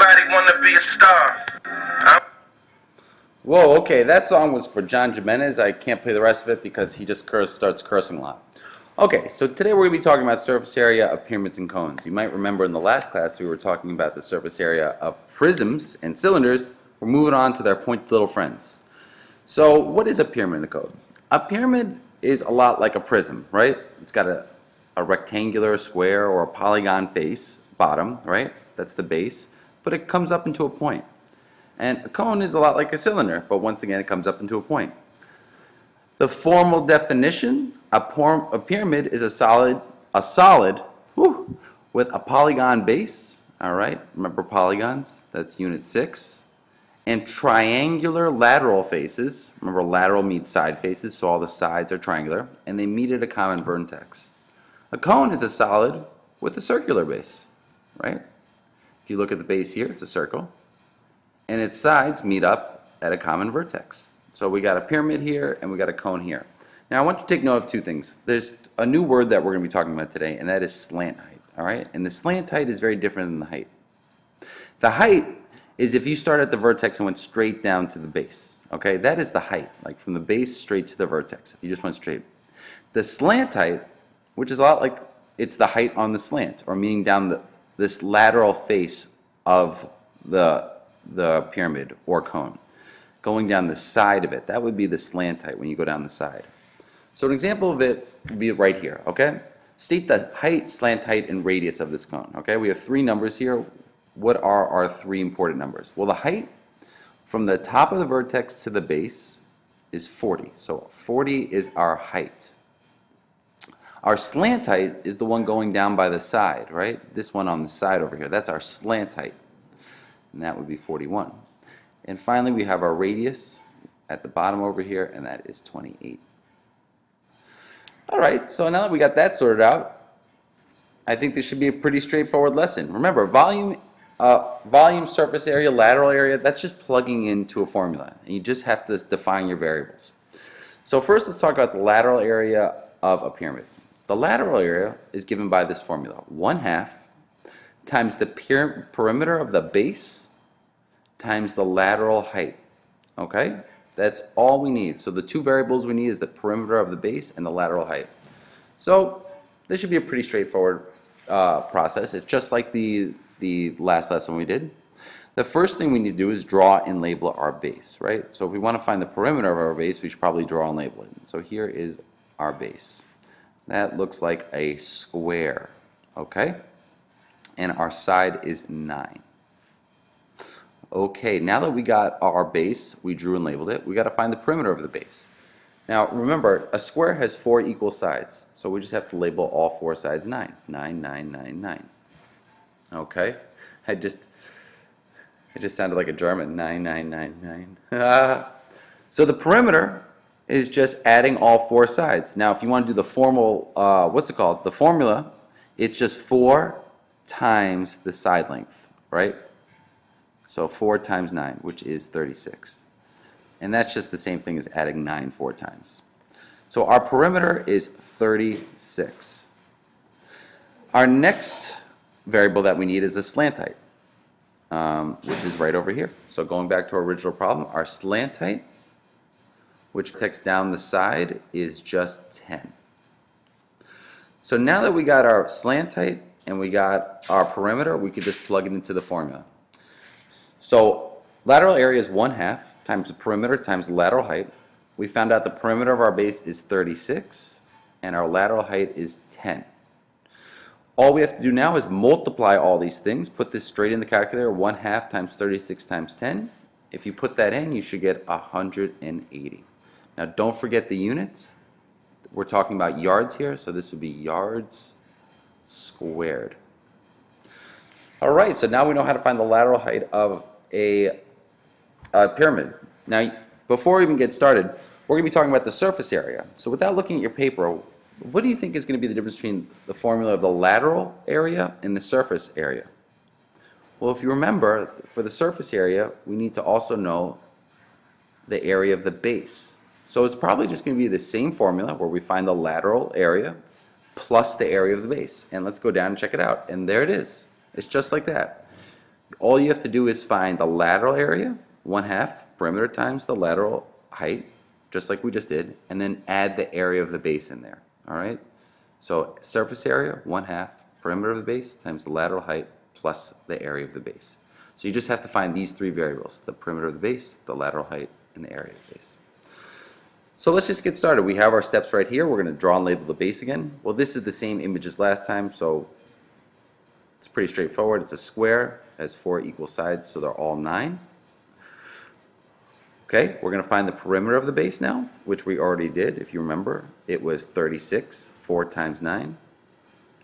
Everybody wanna be a star. Whoa, okay, that song was for John Jimenez. I can't play the rest of it because he just starts cursing a lot. Okay, so today we're going to be talking about surface area of pyramids and cones. You might remember in the last class we were talking about the surface area of prisms and cylinders. We're moving on to their pointy little friends. So what is a pyramid and a cone? A pyramid is a lot like a prism, right? It's got a rectangular, square, or a polygon face, bottom, right? That's the base, but it comes up into a point. And a cone is a lot like a cylinder, but once again it comes up into a point. The formal definition, a pyramid is a solid with a polygon base, all right? Remember polygons, that's unit 6. And triangular lateral faces, remember lateral meets side faces, so all the sides are triangular, and they meet at a common vertex. A cone is a solid with a circular base, right? If you look at the base here, it's a circle, and its sides meet up at a common vertex. So we got a pyramid here and we got a cone here. Now I want you to take note of two things. There's a new word that we're going to be talking about today, and that is slant height. All right, and the slant height is very different than the height. The height is if you start at the vertex and went straight down to the base. Okay, that is the height, like from the base straight to the vertex. If you just went straight. The slant height, which is a lot like it's the height on the slant, or meaning down this lateral face of the pyramid or cone, going down the side of it. That would be the slant height when you go down the side. So an example of it would be right here, okay? State the height, slant height, and radius of this cone, okay? We have 3 numbers here. What are our 3 important numbers? Well, the height from the top of the vertex to the base is 40. So 40 is our height. Our slant height is the one going down by the side, right? This one on the side over here. That's our slant height. And that would be 41. And finally we have our radius at the bottom over here, and that is 28. Alright, so now that we got that sorted out, I think this should be a pretty straightforward lesson. Remember, volume, surface area, lateral area, that's just plugging into a formula. And you just have to define your variables. So first let's talk about the lateral area of a pyramid. The lateral area is given by this formula, 1/2 times the perimeter of the base times the lateral height. Okay? That's all we need. So the 2 variables we need is the perimeter of the base and the lateral height. So this should be a pretty straightforward process. It's just like the last lesson we did. The first thing we need to do is draw and label our base, right? So if we want to find the perimeter of our base, we should probably draw and label it. So here is our base. That looks like a square, okay? And our side is 9. Okay, now that we got our base, we drew and labeled it, we got to find the perimeter of the base. Now remember, a square has 4 equal sides, so we just have to label all 4 sides 9. 9, 9, 9, 9. Okay, it just sounded like a German. 9, 9, 9, 9. So the perimeter is just adding all 4 sides. Now if you want to do the formal, the formula, it's just 4 times the side length, right? So 4 times 9, which is 36. And that's just the same thing as adding 9 4 times. So our perimeter is 36. Our next variable that we need is the slant height, which is right over here. So going back to our original problem, our slant height, which takes down the side, is just 10. So now that we got our slant height and we got our perimeter, we could just plug it into the formula. So lateral area is 1/2 times the perimeter times the lateral height. We found out the perimeter of our base is 36 and our lateral height is 10. All we have to do now is multiply all these things, put this straight in the calculator, 1/2 times 36 times 10. If you put that in, you should get 180. Now don't forget the units. We're talking about yards here, so this would be yards squared. Alright, so now we know how to find the lateral height of a pyramid. Now, before we even get started, we're going to be talking about the surface area. So without looking at your paper, what do you think is going to be the difference between the formula of the lateral area and the surface area? Well, if you remember, for the surface area, we need to also know the area of the base. So it's probably just going to be the same formula where we find the lateral area plus the area of the base. And let's go down and check it out. And there it is. It's just like that. All you have to do is find the lateral area, 1/2 perimeter times the lateral height, just like we just did, and then add the area of the base in there. All right? So surface area, 1/2 perimeter of the base times the lateral height plus the area of the base. So you just have to find these three variables, the perimeter of the base, the lateral height, and the area of the base. So let's just get started. We have our steps right here. We're going to draw and label the base again. Well, this is the same image as last time, so it's pretty straightforward. It's a square, has 4 equal sides, so they're all 9. Okay, we're going to find the perimeter of the base now, which we already did. If you remember, it was 36, 4 times 9.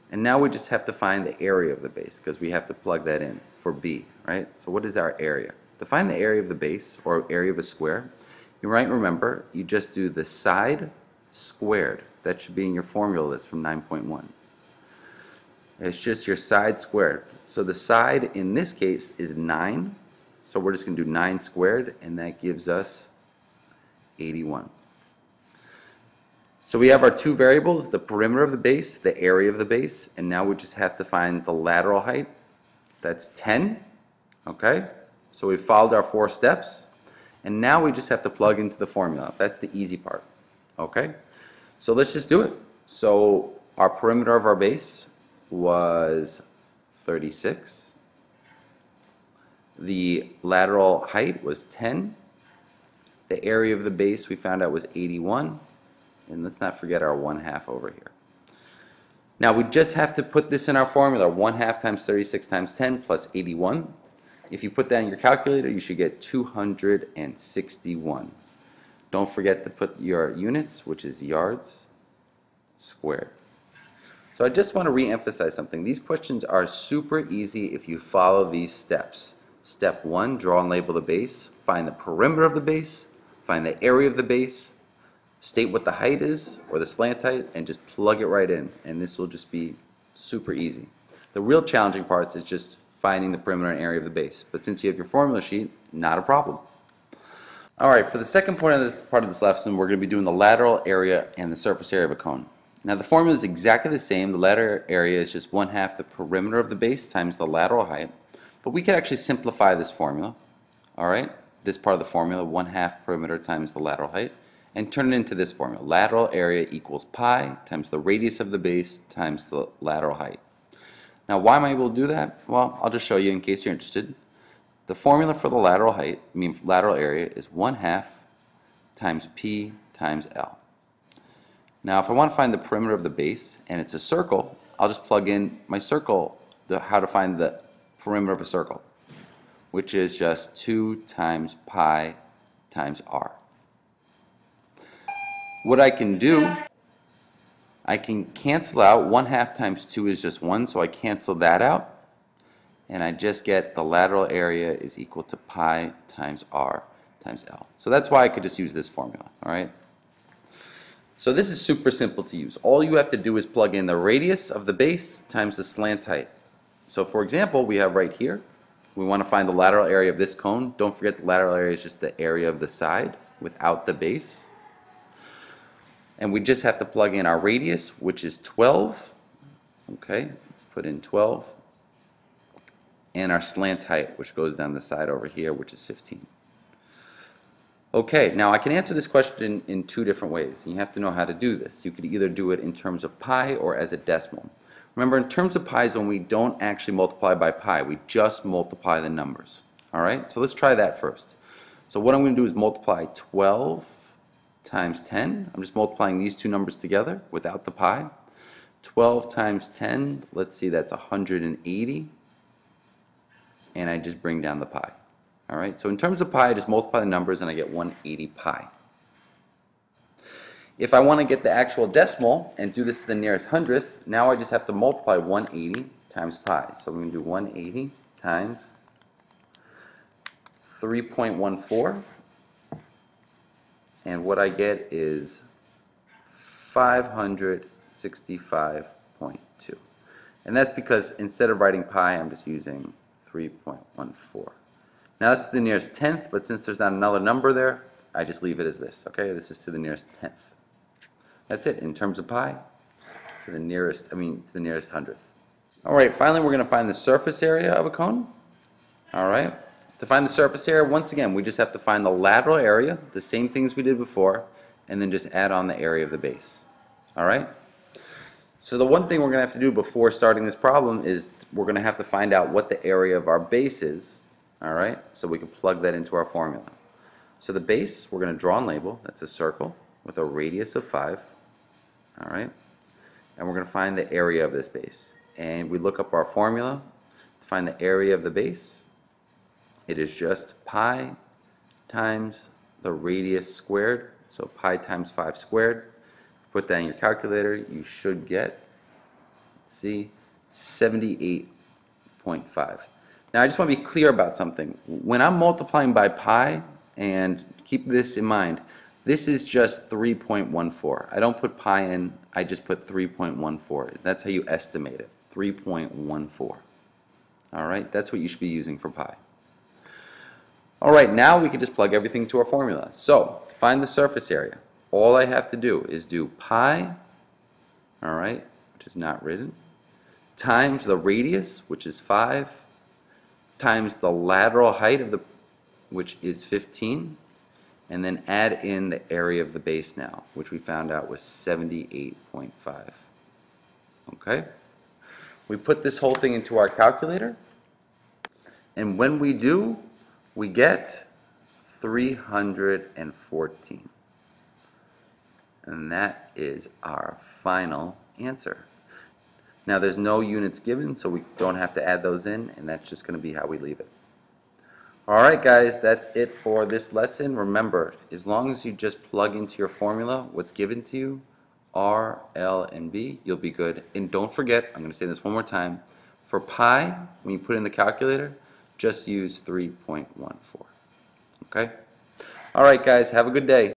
And now we just have to find the area of the base, because we have to plug that in for B, right? So what is our area? To find the area of the base, or area of a square, you might remember, you just do the side squared. That should be in your formula list from 9.1. It's just your side squared. So the side in this case is 9. So we're just going to do 9 squared, and that gives us 81. So we have our two variables, the perimeter of the base, the area of the base, and now we just have to find the lateral height. That's 10. Okay? So we followed our 4 steps, and now we just have to plug into the formula. That's the easy part. Okay? So let's just do it. So our perimeter of our base was 36. The lateral height was 10. The area of the base we found out was 81. And let's not forget our 1/2 over here. Now we just have to put this in our formula. 1/2 times 36 times 10 plus 81. If you put that in your calculator, you should get 261. Don't forget to put your units, which is yards squared. So I just want to re-emphasize something. These questions are super easy if you follow these steps. Step 1, draw and label the base. Find the perimeter of the base. Find the area of the base. State what the height is, or the slant height, and just plug it right in. And this will just be super easy. The real challenging part is just finding the perimeter and area of the base. But since you have your formula sheet, not a problem. Alright, for the second part of this lesson, we're going to be doing the lateral area and the surface area of a cone. Now the formula is exactly the same. The lateral area is just 1/2 the perimeter of the base times the lateral height. But we could actually simplify this formula. Alright, this part of the formula, 1/2 perimeter times the lateral height, and turn it into this formula. Lateral area equals pi times the radius of the base times the lateral height. Now why am I able to do that? Well, I'll just show you in case you're interested. The formula for the lateral height, lateral area, is 1/2 times P times L. Now if I want to find the perimeter of the base, and it's a circle, I'll just plug in my circle, how to find the perimeter of a circle, which is just 2 times pi times r. What I can do, I can cancel out 1/2 times 2 is just 1, so I cancel that out. And I just get the lateral area is equal to pi times r times L. So that's why I could just use this formula. Alright? So this is super simple to use. All you have to do is plug in the radius of the base times the slant height. So for example, we have right here, we want to find the lateral area of this cone. Don't forget the lateral area is just the area of the side without the base. And we just have to plug in our radius, which is 12. Okay, let's put in 12. And our slant height, which goes down the side over here, which is 15. Okay, now I can answer this question in 2 different ways. You have to know how to do this. You could either do it in terms of pi or as a decimal. Remember, in terms of pi is when we don't actually multiply by pi. We just multiply the numbers. Alright, so let's try that first. So what I'm going to do is multiply 12 times 10. I'm just multiplying these 2 numbers together without the pi. 12 times 10, let's see, that's 180. And I just bring down the pi. Alright, so in terms of pi, I just multiply the numbers and I get 180 pi. If I want to get the actual decimal and do this to the nearest hundredth, now I just have to multiply 180 times pi. So we're going to do 180 times 3.14. And what I get is 565.2. And that's because instead of writing pi, I'm just using 3.14. Now that's the nearest tenth, but since there's not another number there, I just leave it as this. Okay, this is to the nearest tenth. That's it in terms of pi to the nearest, to the nearest hundredth. All right, finally we're going to find the surface area of a cone. All right. To find the surface area, once again, we just have to find the lateral area, the same things we did before, and then just add on the area of the base. All right. So the one thing we're going to have to do before starting this problem is we're going to have to find out what the area of our base is. All right. So we can plug that into our formula. So the base, we're going to draw and label. That's a circle with a radius of 5. All right. And we're going to find the area of this base. And we look up our formula to find the area of the base. It is just pi times the radius squared. So pi times 5 squared. Put that in your calculator. You should get, let's see, 78.5. Now I just want to be clear about something. When I'm multiplying by pi, and keep this in mind, this is just 3.14. I don't put pi in, I just put 3.14. That's how you estimate it, 3.14. All right, that's what you should be using for pi. All right, now we can just plug everything into our formula. So, to find the surface area, all I have to do is do pi, all right, which is not written, times the radius, which is 5, times the lateral height of the, which is 15, and then add in the area of the base now, which we found out was 78.5. Okay? We put this whole thing into our calculator, and when we do, we get 314. And that is our final answer. Now there's no units given, so we don't have to add those in, and that's just going to be how we leave it. Alright guys, that's it for this lesson. Remember, as long as you just plug into your formula what's given to you, R, L, and B, you'll be good. And don't forget, I'm going to say this one more time, for pi, when you put it in the calculator, just use 3.14. Okay? Alright guys, have a good day.